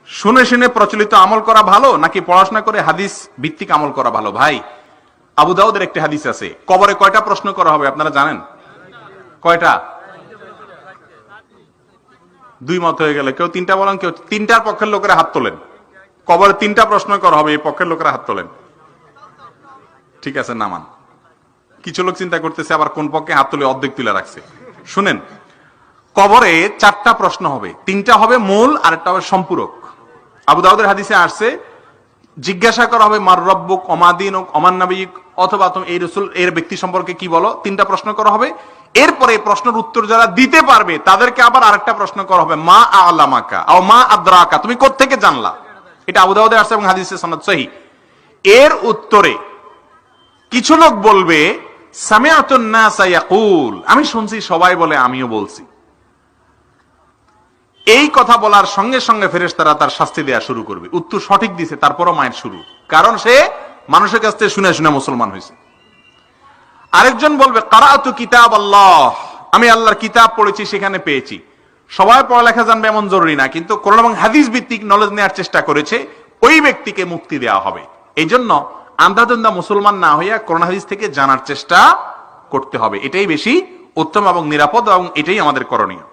শুনে শুনে প্রচলিত আমল করা ভালো নাকি পড়াশোনা করে হাদিস ভিত্তিক আমল করা ভালো? ভাই, আবু দাউদের একটি হাদিস আছে, কবরে কয়টা প্রশ্ন করা হবে আপনারা জানেন? কয়টা? দুই মত হয়ে গেলে, কেউ তিনটা বলেন, কেউ তিনটার পক্ষের লোকেরা হাত তোলেন। কবরে তিনটা প্রশ্ন করা হবে, এই পক্ষের লোকেরা হাত তোলেন। ঠিক আছে, নামান। কিছু লোক চিন্তা করতেছে আবার কোন পক্ষে হাত তুলে অর্ধেক তুলে রাখছে। শুনেন, কবরে চারটা প্রশ্ন হবে, তিনটা হবে মূল আর একটা হবে সম্পূরক। আবু দাউদের হাদিসে আসছে, জিজ্ঞাসা করা হবে মার রব্বুক, অমাদিন, অমান নবিয়ুক, অথবা তুমি এই রাসূল এর ব্যক্তি সম্পর্কে কি বলো। তিনটা প্রশ্ন করা হবে। এরপরে প্রশ্নের উত্তর যারা দিতে পারবে তাদেরকে আবার আরেকটা প্রশ্ন করা হবে, মা আ'লামাকা আও মা আদরাকা, তুমি কোত্থেকে জানলা। এটা আবু দাউদে আসছে এবং হাদিসের সনদ সহিহ। এর উত্তরে কিছু লোক বলবে, সামিআতুন নাসা ইয়াকুল, আমি শুনছি সবাই বলে, আমিও বলছি। এই কথা বলার সঙ্গে সঙ্গে ফেরেশতারা তার শাস্তি দেয়া শুরু করবে। উত্তর সঠিক দিছে, তারপরও মায়ের শুরু, কারণ সে মানুষের কাছ থেকে শুনে শুনে মুসলমান হয়েছে। আরেকজন বলবে, কারাআতু কিতাব আল্লাহ, আমি আল্লাহর কিতাব পড়েছি, সেখানে পেয়েছি। সবাই পড়ালেখা জানবে এমন জরুরি না, কিন্তু কোরআন এবং হাদিস ভিত্তিক নলেজ নেওয়ার চেষ্টা করেছে, ওই ব্যক্তিকে মুক্তি দেওয়া হবে। এই জন্য আন্ধাধুন্ধা মুসলমান না হইয়া কোরআন হাদিস থেকে জানার চেষ্টা করতে হবে। এটাই বেশি উত্তম এবং নিরাপদ, এবং এটাই আমাদের করণীয়।